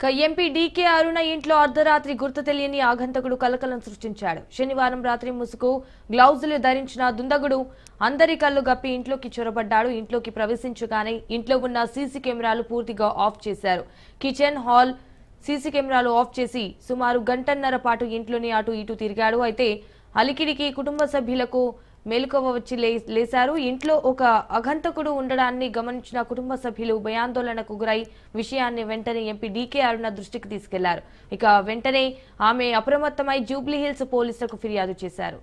MP DK అరుణ ఇంట్లో అర్ధరాత్రి గుర్తు తెలియని ఆగంతకుడు కలకలం సృష్టించాడు. శనివారం రాత్రి ముసుగు గ్లౌజులు ధరించిన దుండగుడు అందరి కళ్లు గప్పి ఇంట్లోకి చొరబడ్డాడు. ఇంట్లోకి ప్రవేశించగానే ఇంట్లో ఉన్న సీసీ కెమెరాలు పూర్తిగా ఆఫ్ చేశారు. కిచెన్ హాల్ సీసీ కెమెరాలు ఆఫ్ చేసి సుమారు గంటన్నర పాటు ఇంట్లోనే అటు ఇటు తిరిగాడు. అయితే అలికిడికి కుటుంబ సభ్యులకు మేలుకోవ వచ్చి లేశారు. ఇంట్లో ఒక అఘంతకుడు ఉండడాన్ని గమనించిన కుటుంబ సభ్యులు భయాందోళనకు గురై విషయాన్ని వెంటనే ఎంపీ డీకే అరుణ దృష్టికి తీసుకెళ్లారు. వెంటనే ఆమె అప్రమత్తమై జూబ్లీహిల్స్ పోలీసులకు ఫిర్యాదు చేశారు.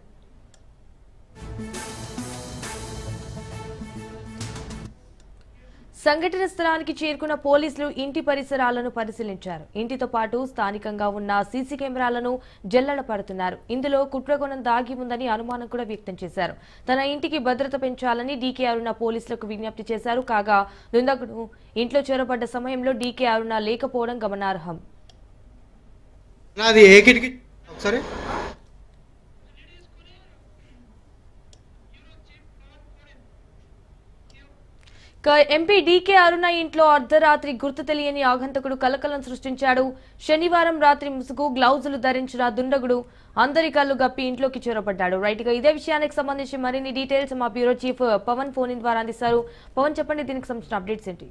సంఘటన స్థలానికి చేరుకున్న పోలీసులు ఇంటి పరిసరాలను పరిశీలించారు. ఇంటితో పాటు స్థానికంగా ఉన్న సీసీ కెమెరాలను జల్లెడ పడుతున్నారు. ఇందులో కుట్రకోణం దాగి ఉందని అనుమానం కూడా వ్యక్తం చేశారు. తన ఇంటికి భద్రత పెంచాలని డీకే అరుణ పోలీసులకు విజ్ఞప్తి చేశారు. కాగా దుండగుడు ఇంట్లో చొరబడ్డ సమయంలో డీకే అరుణ లేకపోవడం గమనార్హం. ఎంపీ డీకే అరుణ ఇంట్లో అర్ధరాత్రి గుర్తు తెలియని ఆగంతకుడు కలకలం సృష్టించాడు. శనివారం రాత్రి ముసుగు గ్లౌజులు ధరించిన దుండగుడు అందరి కళ్లు గప్పి ఇంట్లోకి చొరబడ్డాడు. ఇదే విషయానికి సంబంధించి మరిన్ని డీటెయిల్స్ మా బ్యూరో చీఫ్ పవన్ ఫోన్ ద్వారా అందిస్తారు. పవన్, చెప్పండి, దీనికి సంబంధించిన అప్డేట్స్ ఏంటి?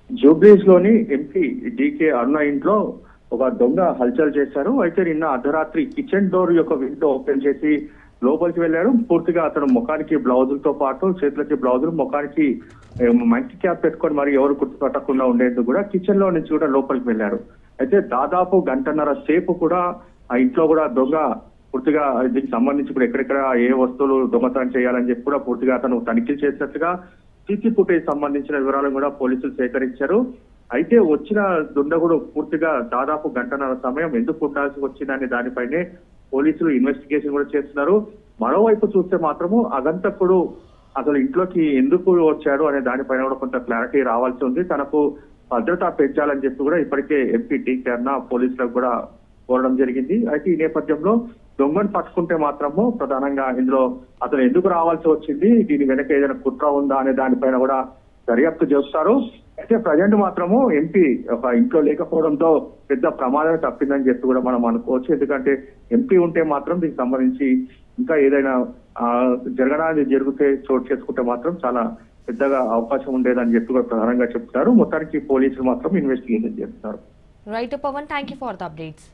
జూబ్లీస్ లోని ఎంపీ డీకే అరుణ ఇంట్లో ఒక దొంగ హల్చల్ చేశారు. అయితే నిన్న అర్ధరాత్రి కిచెన్ డోర్ యొక్క విండో ఓపెన్ చేసి లోపలికి వెళ్ళాడు. పూర్తిగా అతను ముఖానికి బ్లౌజులతో పాటు చేతులకి బ్లౌజులు, ముఖానికి మంచి క్యాప్ పెట్టుకొని మరి ఎవరు గుర్తుపట్టకుండా ఉండేందుకు కూడా కిచెన్ లో నుంచి కూడా లోపలికి వెళ్ళాడు. అయితే దాదాపు గంటన్నర సేపు కూడా ఆ ఇంట్లో కూడా దొంగ పూర్తిగా దీనికి సంబంధించి కూడా ఎక్కడెక్కడ ఏ వస్తువులు దొంగతనం చేయాలని చెప్పి కూడా పూర్తిగా అతను తనిఖీలు చేసినట్టుగా సీసీ ఫుటేజ్ సంబంధించిన వివరాలను కూడా పోలీసులు సేకరించారు. అయితే వచ్చిన దుండగుడు పూర్తిగా దాదాపు గంటన్నర సమయం ఎందుకు ఉండాల్సి వచ్చిందనే దానిపైనే పోలీసులు ఇన్వెస్టిగేషన్ కూడా చేస్తున్నారు. మరోవైపు చూస్తే మాత్రము అగంతకుడు అసలు ఇంట్లోకి ఎందుకు వచ్చాడు అనే దానిపైన కూడా కొంత క్లారిటీ రావాల్సి ఉంది. తనకు భద్రత పెంచాలని చెప్పి కూడా ఇప్పటికే ఎంపీ డీకే అరుణ పోలీసులకు కూడా కోరడం జరిగింది. అయితే ఈ నేపథ్యంలో దొంగను పట్టుకుంటే మాత్రము ప్రధానంగా ఇందులో అతను ఎందుకు రావాల్సి వచ్చింది, దీని వెనక ఏదైనా కుట్ర ఉందా అనే దానిపైన కూడా దర్యాప్తు చేస్తారు. అయితే ప్రజెంట్ మాత్రము ఎంపీ ఒక ఇంట్లో లేకపోవడంతో పెద్ద ప్రమాదం తప్పిందని చెప్పి కూడా మనం అనుకోవచ్చు. ఎందుకంటే ఎంపీ ఉంటే మాత్రం దీనికి సంబంధించి ఇంకా ఏదైనా జరిగితే చోటు చేసుకుంటే మాత్రం చాలా పెద్దగా అవకాశం ఉండేదని చెప్పి కూడా ప్రధానంగా చెప్తున్నారు. మొత్తానికి పోలీసులు మాత్రం ఇన్వెస్టిగేషన్ చేస్తున్నారు. Right Pavan, thank you for the updates.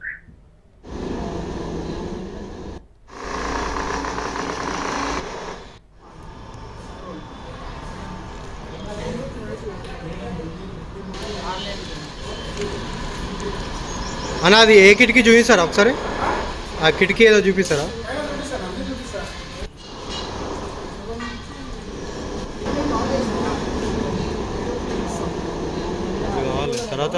అన్న అది ఏ కిటికీ చూపిస్తారా ఒకసారి? ఆ కిటికీ ఏదో చూపిస్తారా? తర్వాత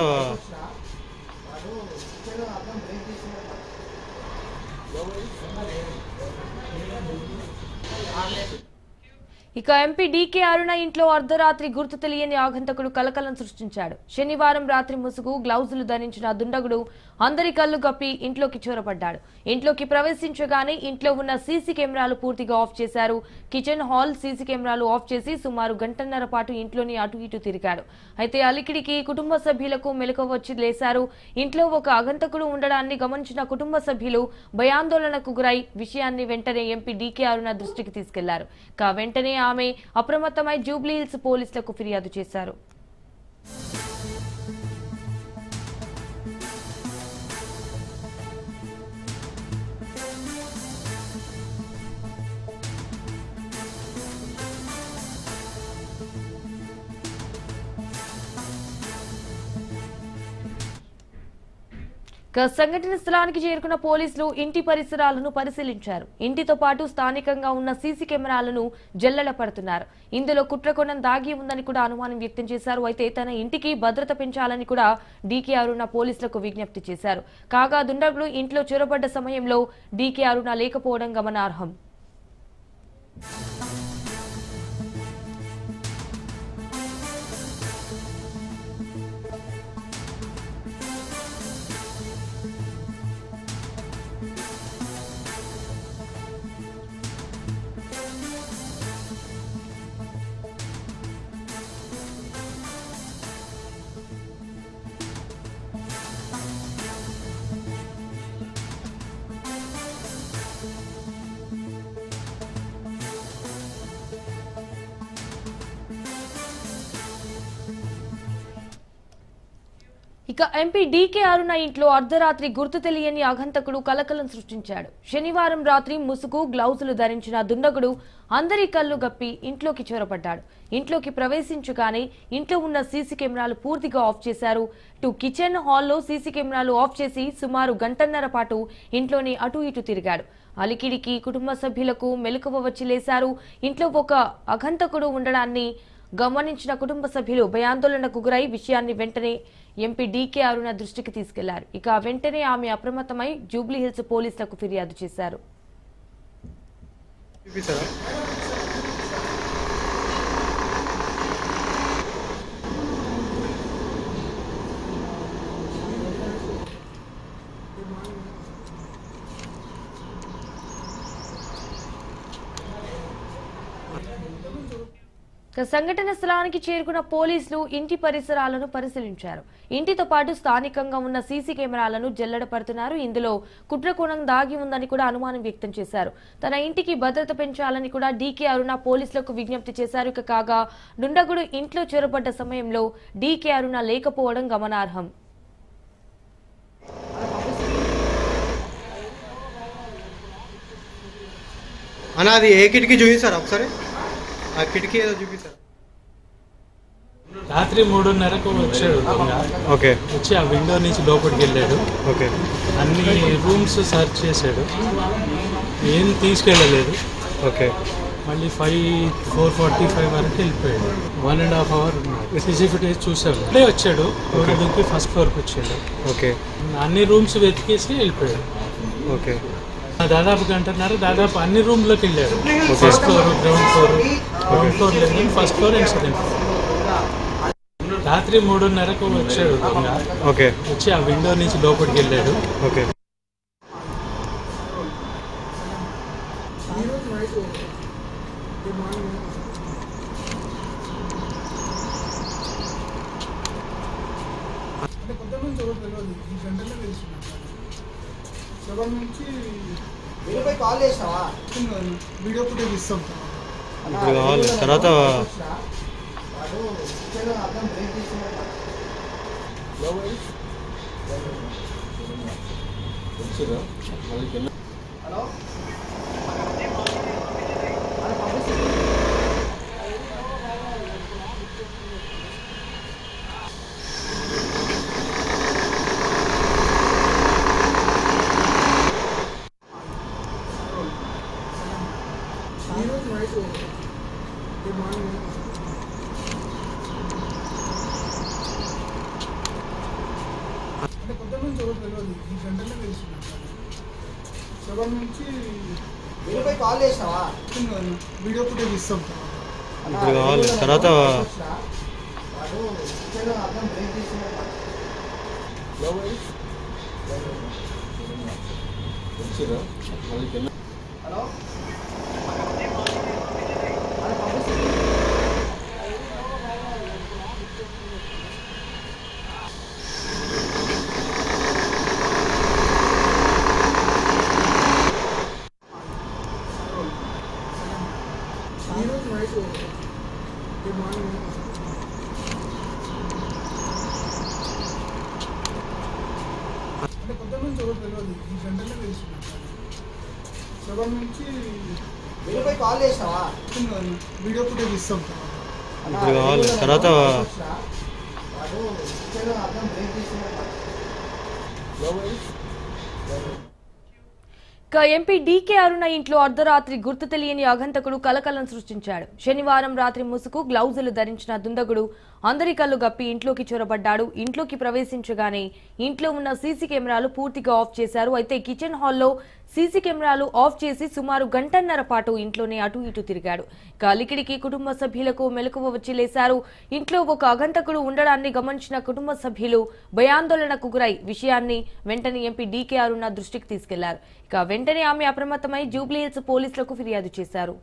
ఎంపీ డీకే అరుణ ఇంట్లో అర్ధరాత్రి గుర్తు తెలియని ఆగంతకుడు కలకలం సృష్టించాడు. శనివారం రాత్రి ముసుగు గ్లౌజులు ధరించిన దుండగుడు అందరి కళ్లు గప్పి ఇంట్లోకి చొరబడ్డాడు. ఇంట్లోకి ప్రవేశించగానే ఇంట్లో ఉన్న సీసీ కెమెరాలు పూర్తిగా ఆఫ్ చేశారు. కిచెన్ హాల్ సీసీ కెమెరాలు ఆఫ్ చేసి సుమారు గంటన్నర పాటు ఇంట్లోని అటు ఇటు తిరిగాడు. అయితే అలికిడికి కుటుంబ సభ్యులకు మెలకువ వచ్చి లేశారు. ఇంట్లో ఒక అగంతకుడు ఉండడాన్ని గమనించిన కుటుంబ సభ్యులు భయాందోళనకు గురై విషయాన్ని వెంటనే ఎంపీ డీకే అరుణ దృష్టికి తీసుకెళ్లారు. వెంటనే ఆమె అప్రమత్తమై జూబ్లీహిల్స్ పోలీసులకు ఫిర్యాదు చేశారు. సంఘటన స్థలానికి చేరుకున్న పోలీసులు ఇంటి పరిసరాలను పరిశీలించారు. ఇంటితో పాటు స్థానికంగా ఉన్న సీసీ కెమెరాలను జల్లెడ పడుతున్నారు. ఇందులో కుట్రకోణం దాగి ఉందని కూడా అనుమానం వ్యక్తం చేశారు. అయితే తన ఇంటికి భద్రత పెంచాలని కూడా డీకే అరుణ పోలీసులకు విజ్ఞప్తి చేశారు. కాగా దుండగులు ఇంట్లో చొరబడ్డ సమయంలో డీకే అరుణ లేకపోవడం గమనార్హం. ఇక ఎంపీ డీకే అరుణ ఇంట్లో అర్ధరాత్రి గుర్తు తెలియని ఆగంతకుడు కలకలం సృష్టించాడు. శనివారం రాత్రి ముసుగు గ్లౌజులు ధరించిన దుండగుడు అందరి కళ్ళు గప్పి ఇంట్లోకి చొరబడ్డాడు. ఇంట్లోకి ప్రవేశించగానే ఇంట్లో ఉన్న సీసీ కెమెరాలు పూర్తిగా ఆఫ్ చేశారు. కిచెన్ హాల్లో సీసీ కెమెరాలు ఆఫ్ చేసి సుమారు గంటన్నర పాటు ఇంట్లోనే అటు ఇటు తిరిగాడు. అలికిడికి కుటుంబ సభ్యులకు మెలకువ వచ్చి లేశారు. ఇంట్లో ఒక ఆగంతకుడు ఉండడాన్ని గమనించిన కుటుంబ సభ్యులు భయాందోళనకు గురై విషయాన్ని వెంటనే ఎంపీ డీకే అరుణ దృష్టికి తీసుకెళ్లారు. ఇక వెంటనే ఆమె అప్రమత్తమై జూబ్లీహిల్స్ పోలీసులకు ఫిర్యాదు చేశారు. సంఘటన స్థలానికి చేరుకున్న పోలీసులు ఇంటి పరిసరాలను పరిశీలించారు. ఇంటితో పాటు స్థానికంగా ఉన్న సీసీ కెమెరాలను జల్లెడపడుతున్నారు. ఇందులో కుట్రకోణం దాగి ఉందని కూడా అనుమానం వ్యక్తం చేశారు. తన ఇంటికి భద్రత పెంచాలని కూడా డీకే అరుణ పోలీసులకు విజ్ఞప్తి చేశారు. కాగా దుండగుడు ఇంట్లో చొరబడ్డ సమయంలో డీకే అరుణ లేకపోవడం గమనార్హం. అన్నది ఏ కిటికీ చూపిస్తారా ఒకసారి? ఆ కిటికీ ఏదో చూపిస్తారా? రాత్రి 3:30కు వచ్చాడు దొంగ. ఓకే. వచ్చి ఆ విండో నుంచి లోపలికి వెళ్ళాడు. ఓకే. అన్ని రూమ్స్ సర్చ్ చేశాడు, ఏం తీసుకెళ్ళలేదు. ఓకే. మళ్ళీ 4:45 వరకు వెళ్ళిపోయాడు. 1.5 hour ఉన్నాడు. సీసీటీవీ చూసాడు. ఇప్పుడే వచ్చాడు, దుంకి ఫస్ట్ ఫ్లోర్కి వచ్చాడు. ఓకే. అన్ని రూమ్స్ వెతికేసి వెళ్ళిపోయాడు. ఓకే. దాదాపు గంటన్నర దాదాపు అన్ని రూమ్లోకి వెళ్ళాడు. ఫస్ట్ ఫ్లోర్, గ్రౌండ్ ఫ్లోర్ లేదు, first floor and second floor. రాత్రి 3:30కు వచ్చాడు దొంగ. ఓకే. వచ్చి ఆ విండో నుంచి లోపలికి వెళ్ళాడు. ఓకే. వీడియో ఫుటేజ్ ఇస్తాం ఇప్పుడు కావాలి తర్వాత హలో అంటే కొత్త నుంచి ఎవరు తెలియదు, ఈ గంటనే తెలుసుకున్నాను. 7 నుంచి కాల్ చేసినావా? వీడియో ఫుటేజ్ ఇస్తాం ఇప్పుడు కావాలి తర్వాత హలో అంటే కొత్త నుంచి ఎవరు తెలియదు, ఈ గంటనే తెలుసుకున్నాను. 7 నుంచి కాల్ చేసినావా? వీడియో ఫుటేజ్ ఇస్తాం ఇప్పుడు కావాలి తర్వాత ఎంపీ డీకే అరుణ ఇంట్లో అర్ధరాత్రి గుర్తు తెలియని ఆగంతకుడు కలకలం సృష్టించాడు. శనివారం రాత్రి ముసుగు గ్లౌజులు ధరించిన దుండగుడు అందరి కళ్ళు గప్పి ఇంట్లోకి చొరబడ్డాడు. ఇంట్లోకి ప్రవేశించగానే ఇంట్లో ఉన్న సీసీ కెమెరాలు పూర్తిగా ఆఫ్ చేశారు. అయితే కిచెన్ హాల్లో సీసీ కెమెరాలు ఆఫ్ చేసి సుమారు గంటన్నర పాటు ఇంట్లోనే అటు ఇటు తిరిగాడు. అలికిడికి కుటుంబ సభ్యులకు మెలకువ వచ్చి లేశారు. ఇంట్లో ఒక ఆగంతకుడు ఉండడాన్ని గమనించిన కుటుంబ సభ్యులు భయాందోళనకు గురై విషయాన్ని వెంటనే ఎంపీ డీకే అరుణ దృష్టికి తీసుకెళ్లారు. ఇక వెంటనే ఆమె అప్రమత్తమై జూబ్లీహిల్స్ పోలీసులకు ఫిర్యాదు చేశారు.